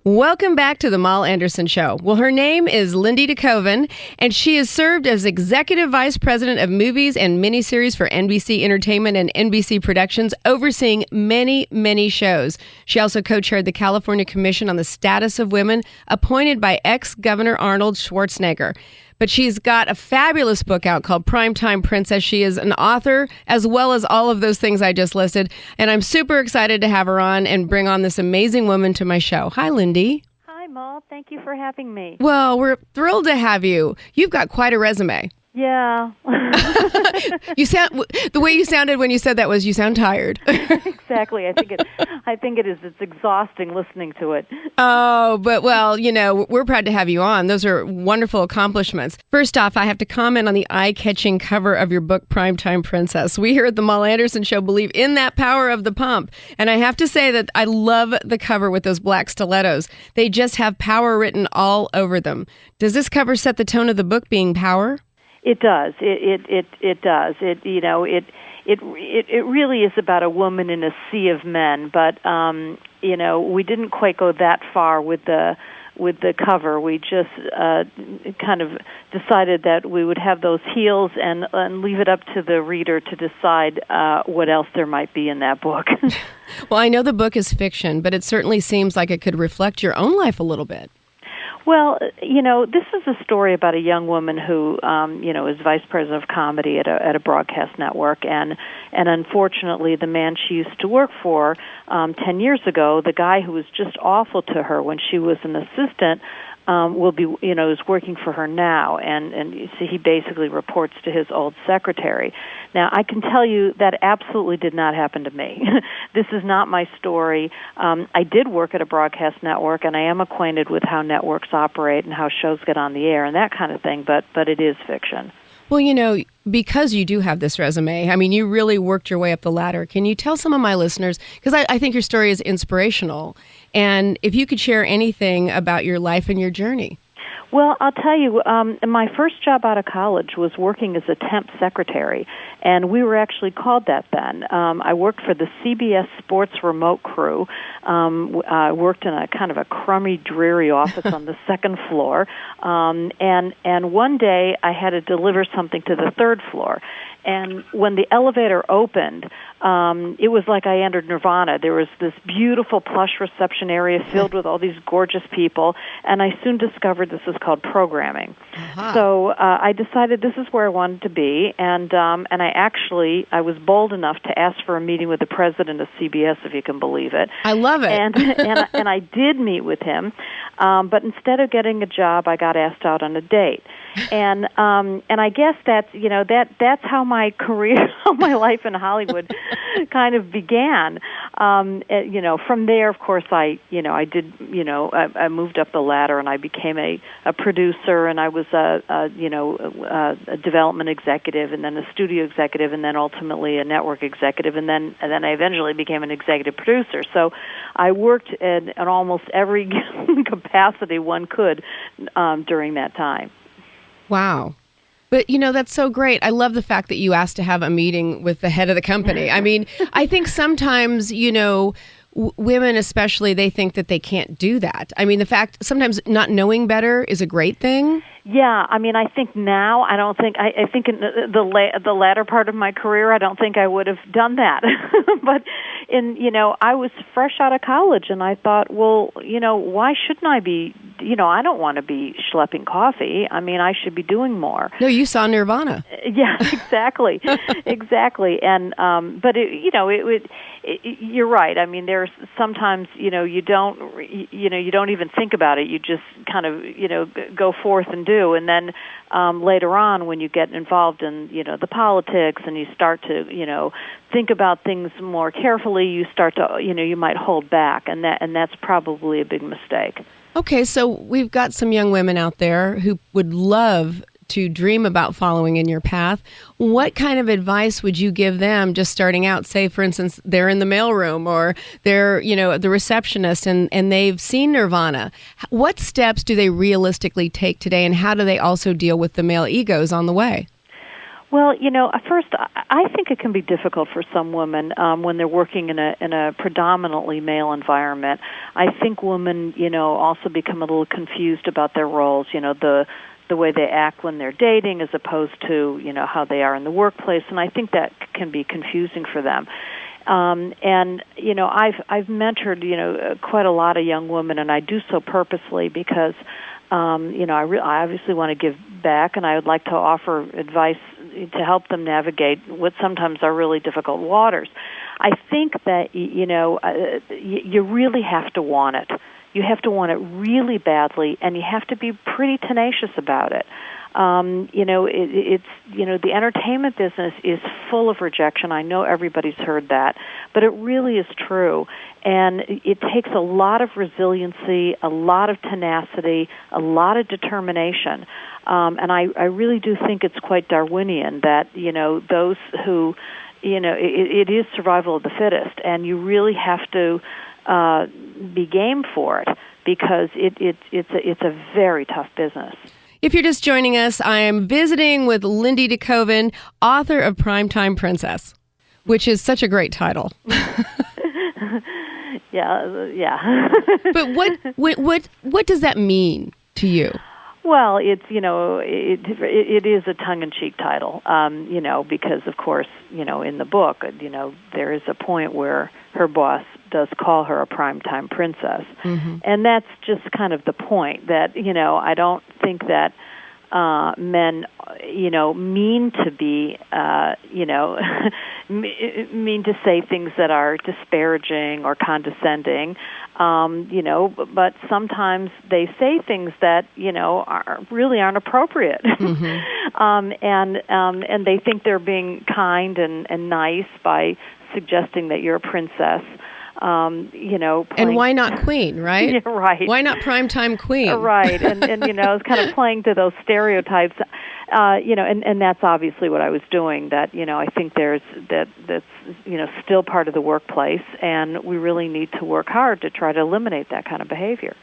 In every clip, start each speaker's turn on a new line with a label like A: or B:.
A: Welcome back to the Moll Anderson Show. Well, her name is Lindy DeKoven, and she has served as Executive Vice President of Movies and Miniseries for NBC Entertainment and NBC Productions, overseeing many, many shows. She also co-chaired the California Commission on the Status of Women, appointed by ex-Governor Arnold Schwarzenegger. But she's got a fabulous book out called Primetime Princess. She is an author, as well as all of those things I just listed. And I'm super excited to have her on and bring on this amazing woman to my show. Hi, Lindy.
B: Hi, Moll. Thank you for having me.
A: Well, we're thrilled to have you. You've got quite a resume.
B: Yeah.
A: The way you sounded when you said that was you sound tired.
B: Exactly. I think it is. It's exhausting listening to it.
A: Oh, but well, we're proud to have you on. Those are wonderful accomplishments. First off, I have to comment on the eye-catching cover of your book, Primetime Princess. We here at the Moll Anderson Show believe in that power of the pump. And I have to say that I love the cover with those black stilettos. They just have power written all over them. Does this cover set the tone of the book being power?
B: It does. It does. It really is about a woman in a sea of men. But we didn't quite go that far with the cover. We just kind of decided that we would have those heels and leave it up to the reader to decide what else there might be in that book.
A: Well, I know the book is fiction, but it certainly seems like it could reflect your own life a little bit.
B: Well, this is a story about a young woman who, is vice president of comedy at a broadcast network, and unfortunately, the man she used to work for 10 years ago, the guy who was just awful to her when she was an assistant, is working for her now, and you see, he basically reports to his old secretary. Now, I can tell you that absolutely did not happen to me. This is not my story. I did work at a broadcast network, and I am acquainted with how networks operate and how shows get on the air and that kind of thing, but it is fiction.
A: Well, because you do have this resume, I mean, you really worked your way up the ladder. Can you tell some of my listeners, because I think your story is inspirational, and if you could share anything about your life and your journey.
B: Well, I'll tell you, my first job out of college was working as a temp secretary, and we were actually called that then. I worked for the CBS Sports remote crew. I worked in a kind of a crummy, dreary office on the second floor, and one day I had to deliver something to the third floor. And when the elevator opened, it was like I entered Nirvana. There was this beautiful plush reception area filled with all these gorgeous people, and I soon discovered this is called programming. Uh-huh. So I decided this is where I wanted to be, and I was bold enough to ask for a meeting with the president of CBS, if you can believe it.
A: I love it.
B: And I did meet with him, but instead of getting a job, I got asked out on a date. And I guess that's how my career, my life in Hollywood kind of began. From there, of course, I moved up the ladder and I became a producer, and I was a development executive, and then a studio executive, and then ultimately a network executive, and then I eventually became an executive producer. So I worked in almost every capacity one could during that time.
A: Wow. But, that's so great. I love the fact that you asked to have a meeting with the head of the company. I mean, I think sometimes, women especially, they think that they can't do that. I mean, the fact sometimes not knowing better is a great thing.
B: Yeah, I mean, I think now, I think in the latter part of my career, I don't think I would have done that. But I was fresh out of college, and I thought, well, why shouldn't I be, I don't want to be schlepping coffee. I mean, I should be doing more.
A: No, you saw Nirvana.
B: Yeah, exactly. Exactly. And, but you're right. I mean, there's sometimes, you don't even think about it. You just kind of, go forth and do. And then later on, when you get involved in, the politics and you start to, think about things more carefully, you start to, you might hold back. And that's probably a big mistake.
A: Okay, so we've got some young women out there who would love to dream about following in your path. What kind of advice would you give them just starting out? Say, for instance, they're in the mailroom or they're, the receptionist and they've seen Nirvana. What steps do they realistically take today, and how do they also deal with the male egos on the way?
B: Well, first, I think it can be difficult for some women when they're working in a predominantly male environment. I think women, also become a little confused about their roles. The way they act when they're dating, as opposed to how they are in the workplace, and I think that can be confusing for them. And I've mentored quite a lot of young women, and I do so purposely because I obviously want to give back, and I would like to offer advice to help them navigate what sometimes are really difficult waters. I think that you really have to want it. You have to want it really badly, and you have to be pretty tenacious about it. The entertainment business is full of rejection. I know everybody's heard that, but it really is true. And it takes a lot of resiliency, a lot of tenacity, a lot of determination. And I really do think it's quite Darwinian that, those who, it is survival of the fittest, and you really have to be game for it because it's a very tough business.
A: If you're just joining us, I am visiting with Lindy DeKoven, author of Primetime Princess, which is such a great title.
B: Yeah.
A: But what does that mean to you?
B: Well, it's it is a tongue-in-cheek title, because of course, in the book, there is a point where her boss does call her a primetime princess, and that's just kind of the point that I don't think that men mean to be mean to say things that are disparaging or condescending. But sometimes they say things that really aren't appropriate, and they think they're being kind and nice by suggesting that you're a princess.
A: And why not queen, right?
B: Yeah, right.
A: Why not primetime queen?
B: Right, and it's kind of playing to those stereotypes. And that's obviously what I was doing. That I think that's still part of the workplace, and we really need to work hard to try to eliminate that kind of behavior.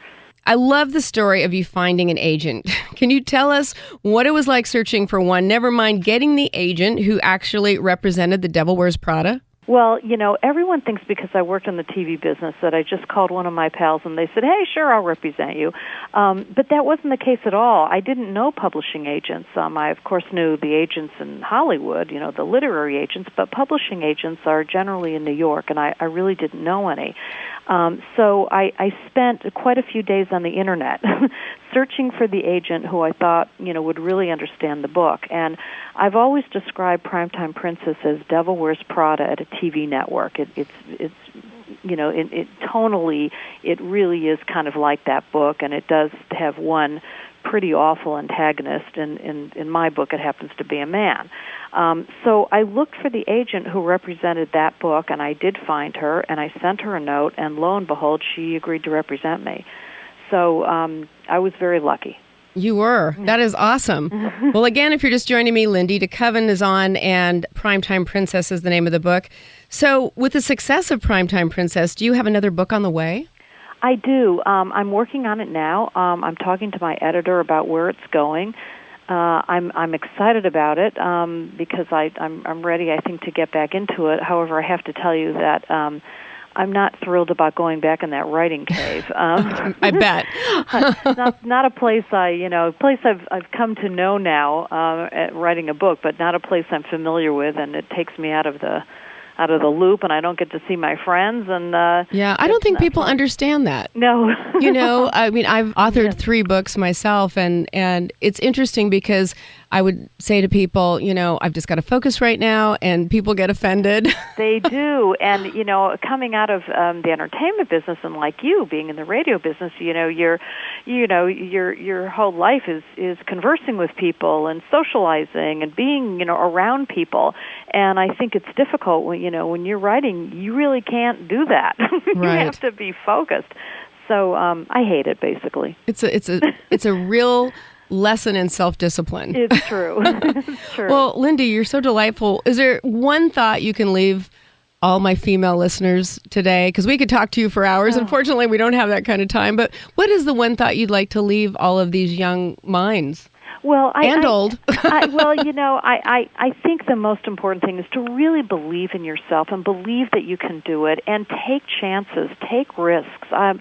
A: I love the story of you finding an agent. Can you tell us what it was like searching for one? Never mind getting the agent who actually represented The Devil Wears Prada.
B: Well, everyone thinks because I worked in the TV business that I just called one of my pals and they said, hey, sure, I'll represent you. But that wasn't the case at all. I didn't know publishing agents. I, of course, knew the agents in Hollywood, the literary agents, but publishing agents are generally in New York, and I really didn't know any. So I spent quite a few days on the Internet searching for the agent who I thought, would really understand the book. And I've always described Primetime Princess as Devil Wears Prada at a TV network. It's tonally, it really is kind of like that book, and it does have one pretty awful antagonist, and in my book it happens to be a man. So I looked for the agent who represented that book, and I did find her, and I sent her a note, and lo and behold, she agreed to represent me. So I was very lucky.
A: You were. That is awesome. Well, again, if you're just joining me, Lindy DeKoven is on, and Primetime Princess is the name of the book. So with the success of Primetime Princess, do you have another book on the way?
B: I do. I'm working on it now. I'm talking to my editor about where it's going. I'm excited about it because I'm ready, I think, to get back into it. However, I have to tell you that I'm not thrilled about going back in that writing cave.
A: I bet.
B: not a place I've come to know now at writing a book, but not a place I'm familiar with, and it takes me out of the loop, and I don't get to see my friends. And
A: yeah, I don't think people understand that.
B: No.
A: I mean, I've authored 3 books myself, and it's interesting because I would say to people, I've just got to focus right now, and people get offended.
B: They do, and coming out of the entertainment business, and like you being in the radio business, your whole life is conversing with people and socializing and being around people, and I think it's difficult when you're writing, you really can't do that. You have to be focused. So I hate it, basically.
A: It's a real lesson in self-discipline.
B: It's true. It's true.
A: Well, Lindy, you're so delightful. Is there one thought you can leave all my female listeners today? Because we could talk to you for hours. Unfortunately, we don't have that kind of time. But what is the one thought you'd like to leave all of these young minds?
B: Well,
A: old.
B: I think the most important thing is to really believe in yourself and believe that you can do it, and take chances, take risks. I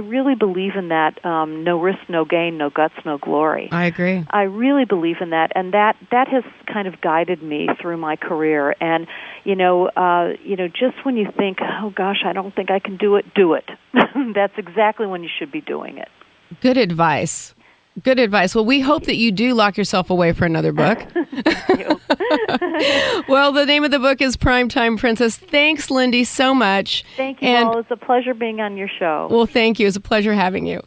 B: really believe in that. No risk, no gain, no guts, no glory.
A: I agree.
B: I really believe in that, and that has kind of guided me through my career. And just when you think, oh gosh, I don't think I can do it, do it. That's exactly when you should be doing it.
A: Good advice. Good advice. Well, we hope that you do lock yourself away for another book.
B: Thank you.
A: Well, the name of the book is Primetime Princess. Thanks, Lindy, so much.
B: Thank you, Moll. It's a pleasure being on your show.
A: Well, thank you. It's a pleasure having you.